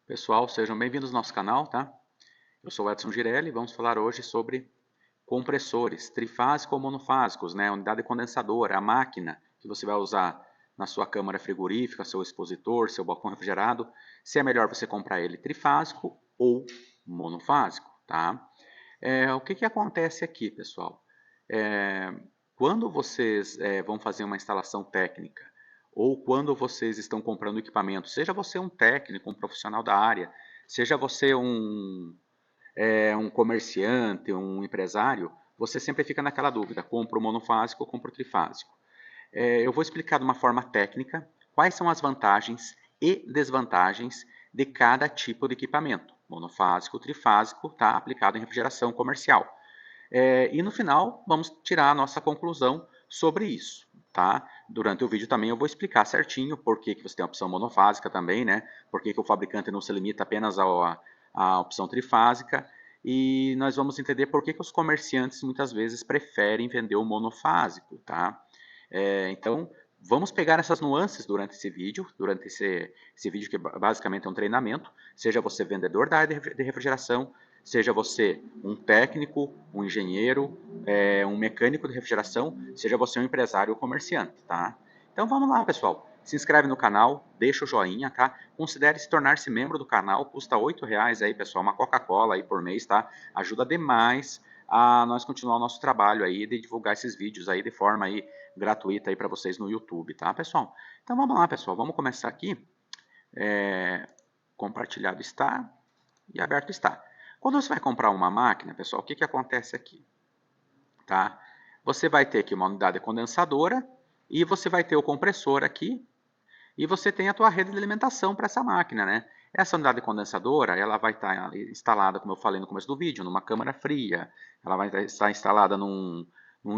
Pessoal, sejam bem-vindos ao nosso canal, tá? Eu sou o Edson Girelli e vamos falar hoje sobre compressores, trifásicos ou monofásicos, né? A unidade condensadora, a máquina que você vai usar na sua câmara frigorífica, seu expositor, seu balcão refrigerado, se é melhor você comprar ele trifásico ou monofásico, tá? O que acontece aqui, pessoal? É, Quando vocês vão fazer uma instalação técnica ou quando vocês estão comprando equipamento, seja você um técnico, um profissional da área, seja você um comerciante, um empresário, você sempre fica naquela dúvida, compro monofásico ou compro trifásico. Eu vou explicar de uma forma técnica quais são as vantagens e desvantagens de cada tipo de equipamento, monofásico, trifásico, tá? Aplicado em refrigeração comercial. E no final, vamos tirar a nossa conclusão sobre isso. Tá? Durante o vídeo também eu vou explicar certinho por que você tem a opção monofásica também, né? Por que o fabricante não se limita apenas à opção trifásica. E nós vamos entender por que os comerciantes muitas vezes preferem vender o monofásico, tá? Então, vamos pegar essas nuances durante esse vídeo, esse vídeo que basicamente é um treinamento, seja você vendedor da área de refrigeração, seja você um técnico, um engenheiro, um mecânico de refrigeração, seja você um empresário ou comerciante, tá? Então vamos lá, pessoal. Se inscreve no canal, deixa o joinha, tá? Considere se tornar-se membro do canal, custa R$ 8 aí, pessoal, uma Coca-Cola aí por mês, tá? Ajuda demais a nós continuar o nosso trabalho aí de divulgar esses vídeos aí de forma aí gratuita aí para vocês no YouTube, tá, pessoal? Então vamos lá, pessoal, vamos começar aqui. Compartilhado está e aberto está. Quando você vai comprar uma máquina, pessoal, o que acontece aqui? Tá? Você vai ter aqui uma unidade condensadora e você vai ter o compressor aqui e você tem a tua rede de alimentação para essa máquina, né? Essa unidade condensadora, ela vai estar instalada, como eu falei no começo do vídeo, numa câmara fria. Ela vai estar instalada num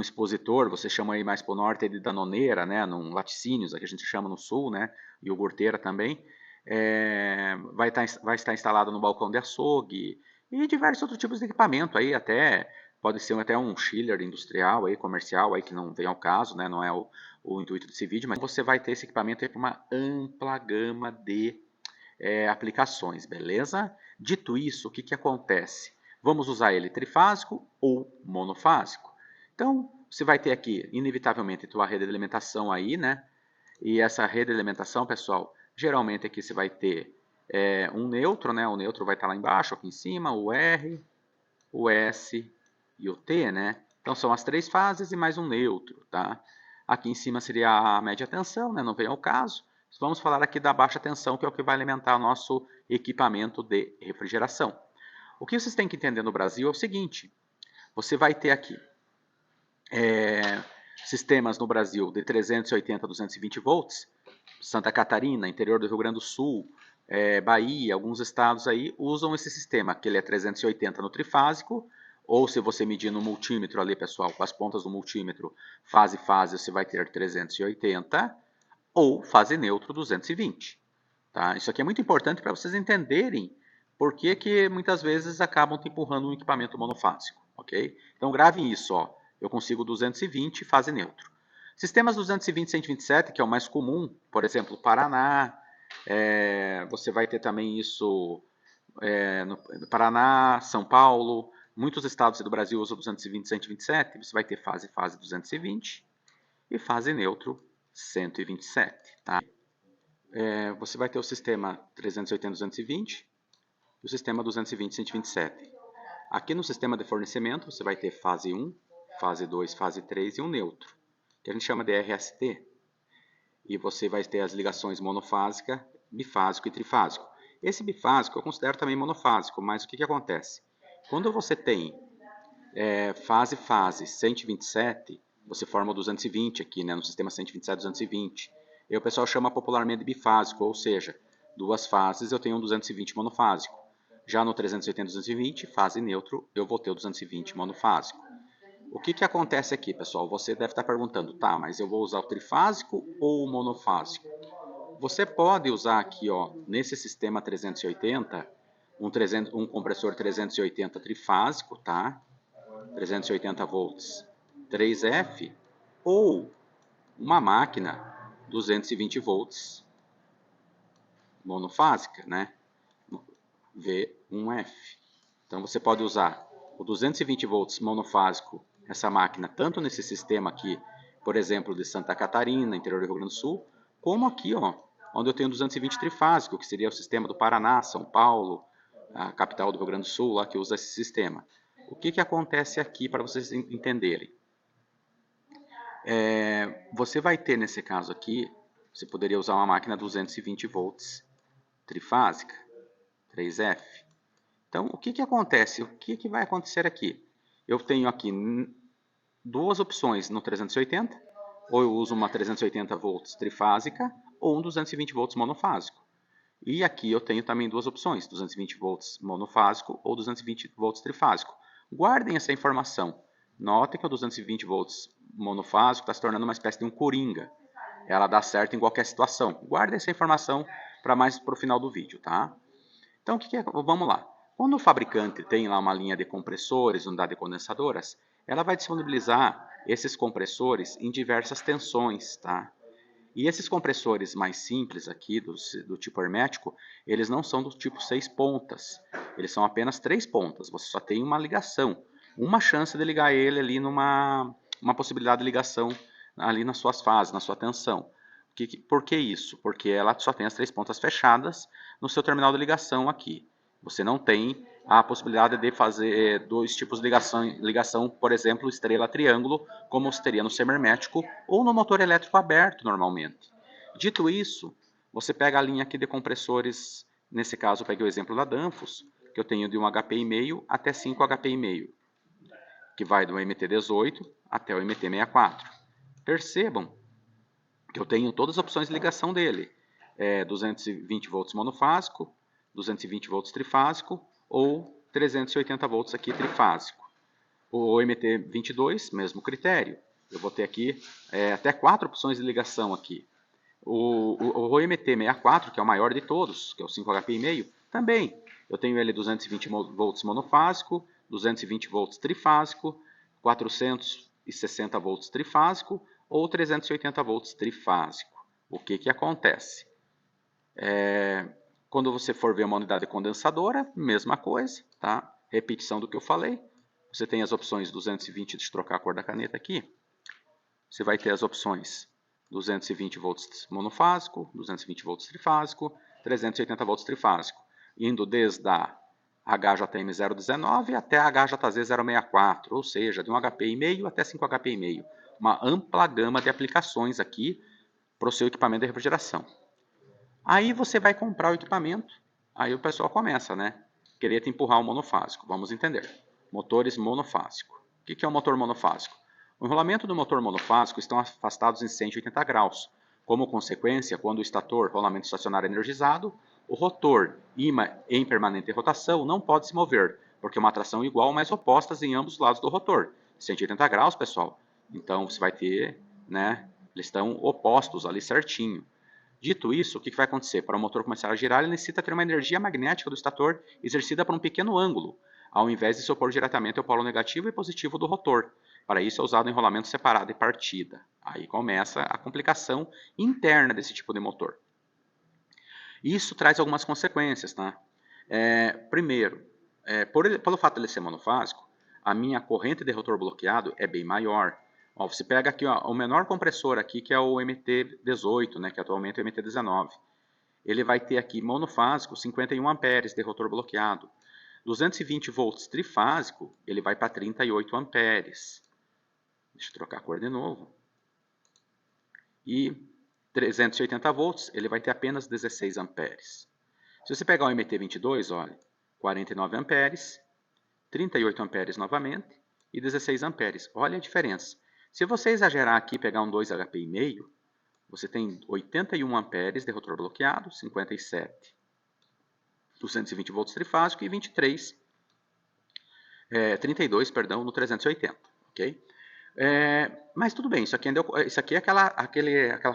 expositor, você chama aí mais para o norte de danoneira, né? Num laticínios, aqui a gente chama no sul, né? Iogurteira também. Vai estar instalada no balcão de açougue e diversos outros tipos de equipamento aí, até pode ser até um chiller industrial aí, comercial aí, que não vem ao caso, né? Não é o intuito desse vídeo, mas você vai ter esse equipamento para uma ampla gama de aplicações, beleza? Dito isso, o que acontece? Vamos usar ele trifásico ou monofásico? Então, você vai ter aqui, inevitavelmente, a tua rede de alimentação aí, né? E essa rede de alimentação, pessoal, geralmente aqui você vai ter um neutro, né? O neutro vai estar lá embaixo, aqui em cima, o R, o S e o T, né? Então são as três fases e mais um neutro, tá? Aqui em cima seria a média tensão, né? Não vem ao caso. Vamos falar aqui da baixa tensão, que é o que vai alimentar o nosso equipamento de refrigeração. O que vocês têm que entender no Brasil é o seguinte: você vai ter aqui sistemas no Brasil de 380 a 220 volts, Santa Catarina, interior do Rio Grande do Sul, Bahia, alguns estados aí usam esse sistema, que ele é 380 no trifásico, ou se você medir no multímetro ali, pessoal, com as pontas do multímetro, fase fase, você vai ter 380, ou fase neutro 220. Tá? Isso aqui é muito importante para vocês entenderem por que muitas vezes acabam te empurrando um equipamento monofásico, ok? Então gravem isso, ó. Eu consigo 220 fase neutro. Sistemas 220 e 127, que é o mais comum, por exemplo, Paraná, você vai ter também isso no Paraná, São Paulo, muitos estados do Brasil usam 220 e 127, você vai ter fase 220 e fase neutro 127, tá? Você vai ter o sistema 380-220 e o sistema 220-127. Aqui no sistema de fornecimento, você vai ter fase 1, fase 2, fase 3 e um neutro, que a gente chama de RST. E você vai ter as ligações monofásica, bifásico e trifásico. Esse bifásico eu considero também monofásico, mas o que acontece? Quando você tem fase 127, você forma o 220 aqui, né, no sistema 127, 220. E o pessoal chama popularmente de bifásico, ou seja, duas fases eu tenho um 220 monofásico. Já no 380, 220, fase neutro, eu vou ter o 220 monofásico. O que acontece aqui, pessoal? Você deve estar perguntando, tá, mas eu vou usar o trifásico ou o monofásico? Você pode usar aqui, ó, nesse sistema 380, um compressor 380 trifásico, tá? 380 volts 3F, ou uma máquina 220 volts monofásica, né? V1F. Então você pode usar o 220 volts monofásico, essa máquina, tanto nesse sistema aqui, por exemplo, de Santa Catarina, interior do Rio Grande do Sul, como aqui, ó, onde eu tenho 220 trifásico, que seria o sistema do Paraná, São Paulo, a capital do Rio Grande do Sul, lá que usa esse sistema. O que acontece aqui para vocês entenderem? Você vai ter, nesse caso aqui, você poderia usar uma máquina 220 volts trifásica, 3F. Então, o que acontece? O que vai acontecer aqui? Eu tenho aqui duas opções no 380, ou eu uso uma 380 volts trifásica, ou um 220 volts monofásico. E aqui eu tenho também duas opções, 220 volts monofásico ou 220 volts trifásico. Guardem essa informação. Notem que o 220 volts monofásico está se tornando uma espécie de um coringa. Ela dá certo em qualquer situação. Guardem essa informação para mais para o final do vídeo, tá? Então, vamos lá. Quando o fabricante tem lá uma linha de compressores, unidade de condensadoras, ela vai disponibilizar esses compressores em diversas tensões, tá? E esses compressores mais simples aqui, do tipo hermético, eles não são do tipo 6 pontas. Eles são apenas 3 pontas. Você só tem uma ligação. Uma chance de ligar ele ali uma possibilidade de ligação ali nas suas fases, na sua tensão. Por que isso? Porque ela só tem as 3 pontas fechadas no seu terminal de ligação aqui. Você não tem a possibilidade de fazer dois tipos de ligação, por exemplo, estrela-triângulo, como você teria no semi-hermético ou no motor elétrico aberto normalmente. Dito isso, você pega a linha aqui de compressores, nesse caso eu peguei o exemplo da Danfoss, que eu tenho de 1 HP,5 até 5 HP,5, que vai do MT18 até o MT64. Percebam que eu tenho todas as opções de ligação dele. 220 volts monofásico, 220 volts trifásico ou 380 volts aqui trifásico. O MT22, mesmo critério. Eu vou ter aqui até 4 opções de ligação aqui. O MT64, que é o maior de todos, que é o 5HP,5, também. Eu tenho ele 220 volts monofásico, 220 volts trifásico, 460 volts trifásico ou 380 volts trifásico. O que acontece? Quando você for ver uma unidade condensadora, mesma coisa, tá? Repetição do que eu falei. Você tem as opções 220, deixa eu trocar a cor da caneta aqui. Você vai ter as opções 220 volts monofásico, 220 volts trifásico, 380 volts trifásico, indo desde a HJM 019 até a HJZ 064, ou seja, de 1 HP,5 até 5 HP,5. Uma ampla gama de aplicações aqui para o seu equipamento de refrigeração. Aí você vai comprar o equipamento, aí o pessoal começa, né? Querer te empurrar um monofásico. Vamos entender. Motores monofásico. O que é um motor monofásico? O enrolamento do motor monofásico estão afastados em 180 graus. Como consequência, quando o estator, rolamento estacionário energizado, o rotor, ímã em permanente rotação, não pode se mover, porque é uma atração igual, mas opostas em ambos os lados do rotor. 180 graus, pessoal. Então você vai ter, né? Eles estão opostos ali certinho. Dito isso, o que vai acontecer? Para o motor começar a girar, ele necessita ter uma energia magnética do estator exercida por um pequeno ângulo, ao invés de se opor diretamente ao polo negativo e positivo do rotor. Para isso é usado enrolamento separado e partida. Aí começa a complicação interna desse tipo de motor. Isso traz algumas consequências, tá? Primeiro, pelo fato de ele ser monofásico, a minha corrente de rotor bloqueado é bem maior. Ó, você pega aqui ó, o menor compressor aqui, que é o MT18, né, que atualmente é o MT19. Ele vai ter aqui monofásico 51 amperes de rotor bloqueado. 220 volts trifásico, ele vai para 38 amperes. Deixa eu trocar a cor de novo. E 380 volts, ele vai ter apenas 16 amperes. Se você pegar o MT22, olha, 49 amperes, 38 amperes novamente e 16 amperes. Olha a diferença. Se você exagerar aqui e pegar um 2 HP,5, você tem 81 amperes de rotor bloqueado, 57 220 volts trifásico e 32, perdão, no 380, ok? Mas tudo bem, isso aqui é aquela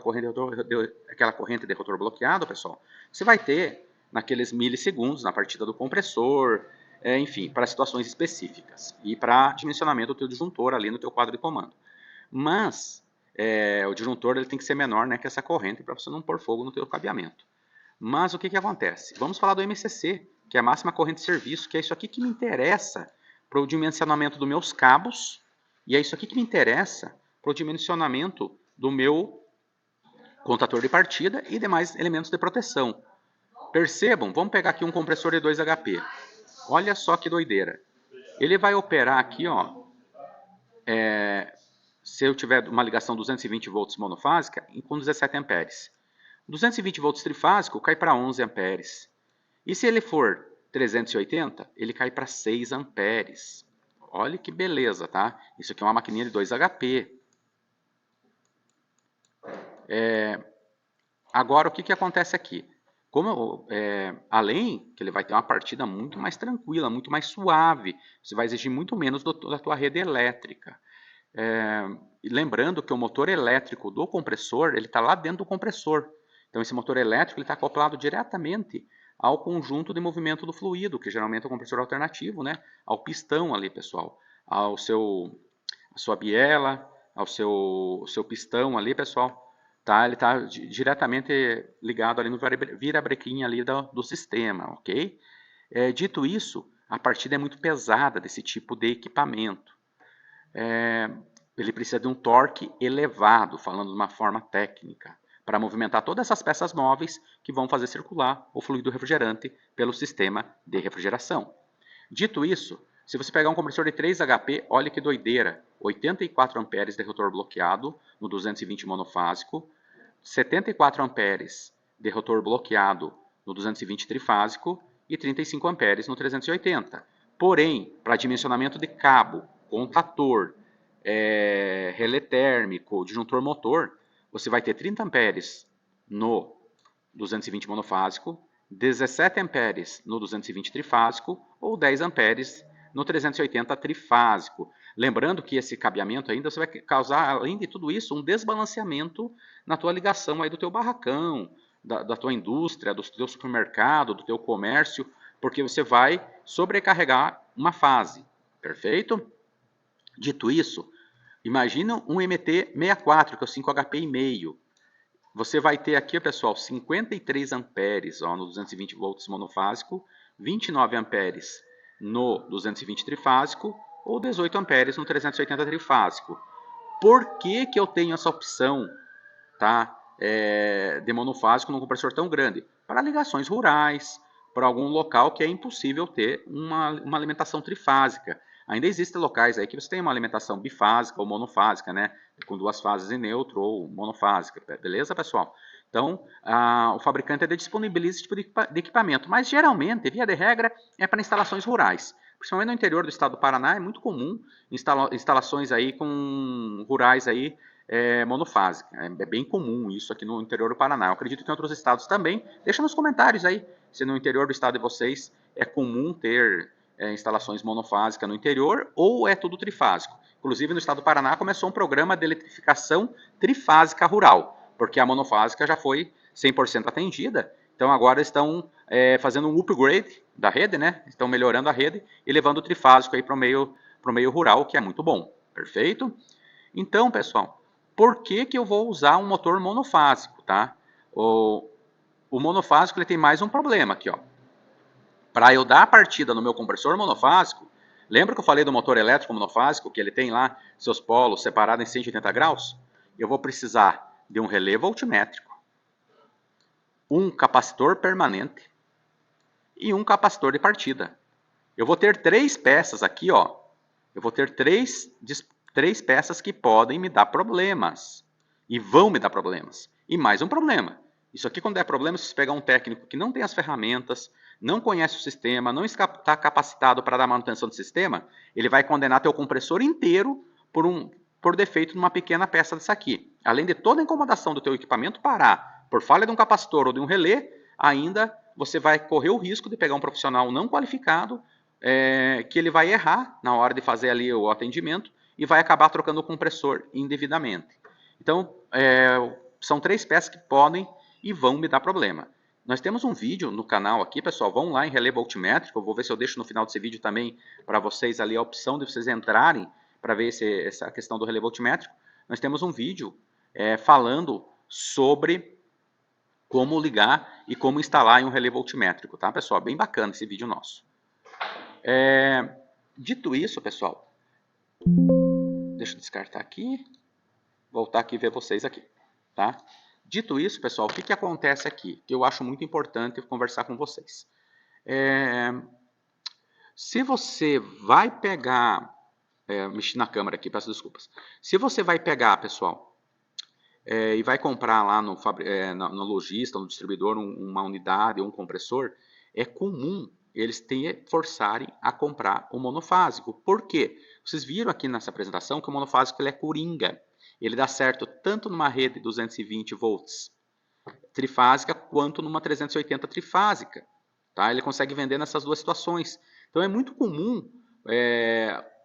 corrente de rotor bloqueado, pessoal. Você vai ter naqueles milissegundos na partida do compressor, enfim, para situações específicas e para dimensionamento do teu disjuntor ali no teu quadro de comando. Mas o disjuntor ele tem que ser menor, né, que essa corrente para você não pôr fogo no teu cabeamento. Mas o que acontece? Vamos falar do MCC, que é a máxima corrente de serviço, que é isso aqui que me interessa para o dimensionamento dos meus cabos, e é isso aqui que me interessa para o dimensionamento do meu contador de partida e demais elementos de proteção. Percebam, vamos pegar aqui um compressor de 2 HP. Olha só que doideira. Ele vai operar aqui, ó, se eu tiver uma ligação 220 volts monofásica, com 17 amperes. 220 volts trifásico cai para 11 amperes. E se ele for 380, ele cai para 6 amperes. Olha que beleza, tá? Isso aqui é uma maquininha de 2 HP. Agora, o que acontece aqui? Além que ele vai ter uma partida muito mais tranquila, muito mais suave, você vai exigir muito menos da tua rede elétrica. Lembrando que o motor elétrico do compressor, ele está lá dentro do compressor. Então, esse motor elétrico está acoplado diretamente ao conjunto de movimento do fluido, que geralmente é o compressor alternativo, né? Ao pistão ali, pessoal. A sua biela, ao seu pistão ali, pessoal. Tá? Ele está diretamente ligado ali no virabrequim ali do sistema, ok? Dito isso, a partida é muito pesada desse tipo de equipamento. Ele precisa de um torque elevado, falando de uma forma técnica, para movimentar todas essas peças móveis que vão fazer circular o fluido refrigerante pelo sistema de refrigeração. Dito isso, se você pegar um compressor de 3 HP, olha que doideira, 84 amperes de rotor bloqueado no 220 monofásico, 74 amperes de rotor bloqueado no 220 trifásico e 35 amperes no 380. Porém, para dimensionamento de cabo, contator, relé térmico, disjuntor motor, você vai ter 30 amperes no 220 monofásico, 17 amperes no 220 trifásico ou 10 amperes no 380 trifásico. Lembrando que esse cabeamento ainda você vai causar, além de tudo isso, um desbalanceamento na tua ligação aí do teu barracão, da tua indústria, do teu supermercado, do teu comércio, porque você vai sobrecarregar uma fase, perfeito? Dito isso, imagina um MT64, que é o 5HP e meio. Você vai ter aqui, pessoal, 53 amperes no 220 volts monofásico, 29 amperes no 220 trifásico ou 18 amperes no 380 trifásico. Por que eu tenho essa opção, tá, de monofásico num compressor tão grande? Para ligações rurais, para algum local que é impossível ter uma alimentação trifásica. Ainda existem locais aí que você tem uma alimentação bifásica ou monofásica, né? Com duas fases em neutro ou monofásica, beleza, pessoal? Então, o fabricante disponibiliza esse tipo de equipamento, mas geralmente, via de regra, é para instalações rurais. Principalmente no interior do estado do Paraná, é muito comum instalações aí com rurais aí monofásica. É bem comum isso aqui no interior do Paraná. Eu acredito que em outros estados também. Deixa nos comentários aí se no interior do estado de vocês é comum ter instalações monofásicas no interior ou é tudo trifásico. Inclusive no estado do Paraná começou um programa de eletrificação trifásica rural, porque a monofásica já foi 100% atendida. Então agora estão fazendo um upgrade da rede, né? Estão melhorando a rede e levando o trifásico aí para o meio rural, que é muito bom. Perfeito? Então, pessoal, por que eu vou usar um motor monofásico, tá? O monofásico ele tem mais um problema aqui, ó. Para eu dar a partida no meu compressor monofásico, lembra que eu falei do motor elétrico monofásico, que ele tem lá seus polos separados em 180 graus? Eu vou precisar de um relé voltmétrico, um capacitor permanente e um capacitor de partida. Eu vou ter três peças aqui, ó. Eu vou ter três peças que podem me dar problemas. E vão me dar problemas. E mais um problema. Isso aqui, quando der problema, se você pegar um técnico que não tem as ferramentas, não conhece o sistema, não está capacitado para dar manutenção do sistema, ele vai condenar teu compressor inteiro por defeito numa pequena peça dessa aqui. Além de toda a incomodação do teu equipamento parar por falha de um capacitor ou de um relé, ainda você vai correr o risco de pegar um profissional não qualificado, que ele vai errar na hora de fazer ali o atendimento e vai acabar trocando o compressor indevidamente. Então, são três peças que podem e vão me dar problema. Nós temos um vídeo no canal aqui, pessoal, vão lá em relé voltmétrico, eu vou ver se eu deixo no final desse vídeo também para vocês ali a opção de vocês entrarem para ver essa questão do relé voltmétrico. Nós temos um vídeo falando sobre como ligar e como instalar em um relé voltmétrico, tá, pessoal? Bem bacana esse vídeo nosso. Dito isso, pessoal, deixa eu descartar aqui, voltar aqui e ver vocês aqui, tá? Dito isso, pessoal, o que acontece aqui? Que eu acho muito importante conversar com vocês. Se você vai pegar... mexi na câmera aqui, peço desculpas. Se você vai pegar, pessoal, e vai comprar lá no lojista, no distribuidor, uma unidade ou um compressor, é comum eles forçarem a comprar o monofásico. Por quê? Vocês viram aqui nessa apresentação que o monofásico ele é coringa. Ele dá certo tanto numa rede 220 volts trifásica quanto numa 380 trifásica. Tá? Ele consegue vender nessas duas situações. Então é muito comum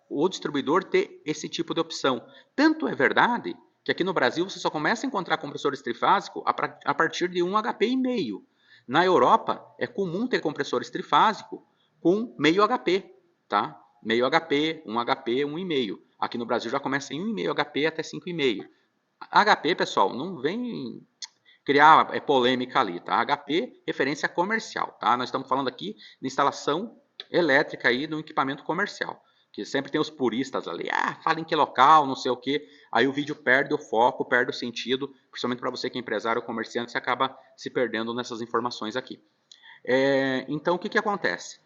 o distribuidor ter esse tipo de opção. Tanto é verdade que aqui no Brasil você só começa a encontrar compressores trifásicos a partir de 1 HP e meio. Na Europa é comum ter compressores trifásicos com meio HP, tá? Meio HP, 1 HP, 1,5. Aqui no Brasil já começa em 1,5 HP até 5,5. HP, pessoal, não vem criar polêmica ali, tá? HP, referência comercial, tá? Nós estamos falando aqui de instalação elétrica aí de um equipamento comercial, que sempre tem os puristas ali, fala em que local, não sei o que, aí o vídeo perde o foco, perde o sentido, principalmente para você que é empresário ou comerciante, você acaba se perdendo nessas informações aqui. Então, o que acontece?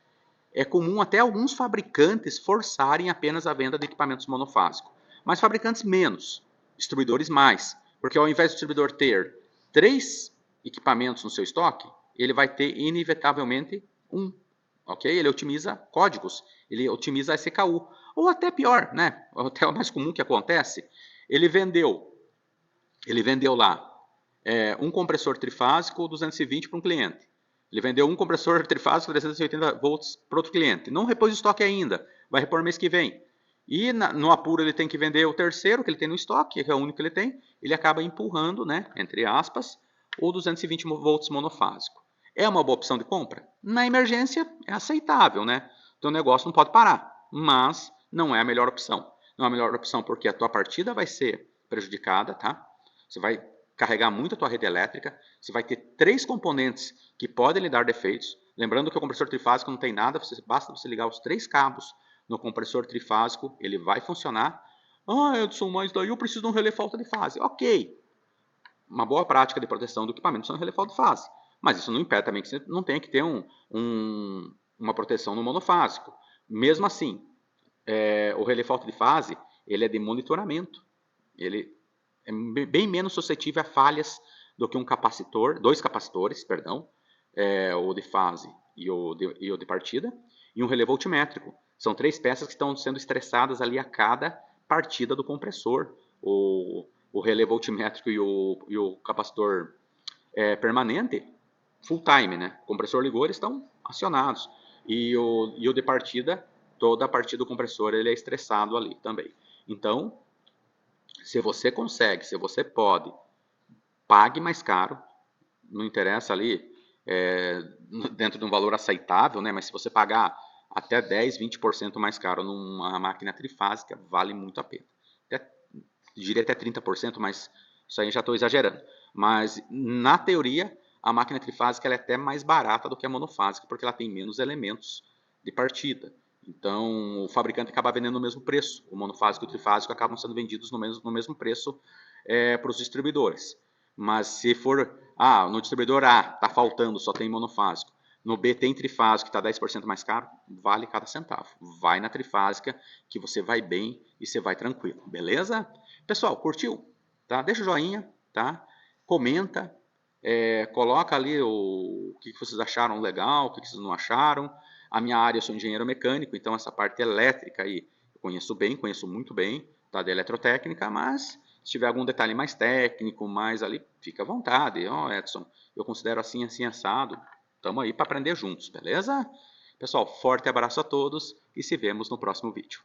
É comum até alguns fabricantes forçarem apenas a venda de equipamentos monofásicos, mas fabricantes menos, distribuidores mais, porque ao invés do distribuidor ter 3 equipamentos no seu estoque, ele vai ter inevitavelmente um, ok? Ele otimiza códigos, ele otimiza a SKU, ou até pior, né? Até o mais comum que acontece, ele vendeu lá um compressor trifásico 220 para um cliente. Ele vendeu um compressor trifásico 380 volts para outro cliente. Não repôs o estoque ainda, vai repor mês que vem. E no apuro ele tem que vender o terceiro que ele tem no estoque, que é o único que ele tem. Ele acaba empurrando, né, entre aspas, o 220 volts monofásico. É uma boa opção de compra? Na emergência é aceitável, né? Teu negócio não pode parar, mas não é a melhor opção. Não é a melhor opção porque a tua partida vai ser prejudicada, tá? Você vai carregar muito a tua rede elétrica, você vai ter 3 componentes que podem lhe dar defeitos. Lembrando que o compressor trifásico não tem nada, basta você ligar os 3 cabos no compressor trifásico, ele vai funcionar. Edson, mas daí eu preciso de um relé falta de fase. Ok, uma boa prática de proteção do equipamento são relé falta de fase. Mas isso não impede também que você não tenha que ter uma proteção no monofásico. Mesmo assim, o relé falta de fase ele é de monitoramento. Ele é bem menos suscetível a falhas do que um capacitor, 2 capacitores, perdão, o de fase e o de partida, e um relé voltmétrico. São 3 peças que estão sendo estressadas ali a cada partida do compressor. O relé voltmétrico e o capacitor permanente, full time, né? O compressor ligou, eles estão acionados. E o de partida, toda a partida do compressor ele é estressado ali também. Então, se você consegue, se você pode, pague mais caro, não interessa ali, dentro de um valor aceitável, né? Mas se você pagar até 10, 20% mais caro numa máquina trifásica, vale muito a pena. Diria até 30%, mas isso aí já estou exagerando. Mas, na teoria, a máquina trifásica ela é até mais barata do que a monofásica, porque ela tem menos elementos de partida. Então, o fabricante acaba vendendo no mesmo preço. O monofásico e o trifásico acabam sendo vendidos no mesmo preço para os distribuidores. Mas se for, no distribuidor A está faltando, só tem monofásico. No B tem trifásico, que está 10% mais caro, vale cada centavo. Vai na trifásica que você vai bem e você vai tranquilo, beleza? Pessoal, curtiu? Tá? Deixa o joinha, tá? Comenta, coloca ali o que vocês acharam legal, o que vocês não acharam. A minha área, eu sou engenheiro mecânico, então essa parte elétrica aí eu conheço bem, conheço muito bem, tá? Da eletrotécnica, mas se tiver algum detalhe mais técnico, mais ali, fica à vontade. Edson, eu considero assim, assim, assado. Estamos aí para aprender juntos, beleza? Pessoal, forte abraço a todos e se vemos no próximo vídeo.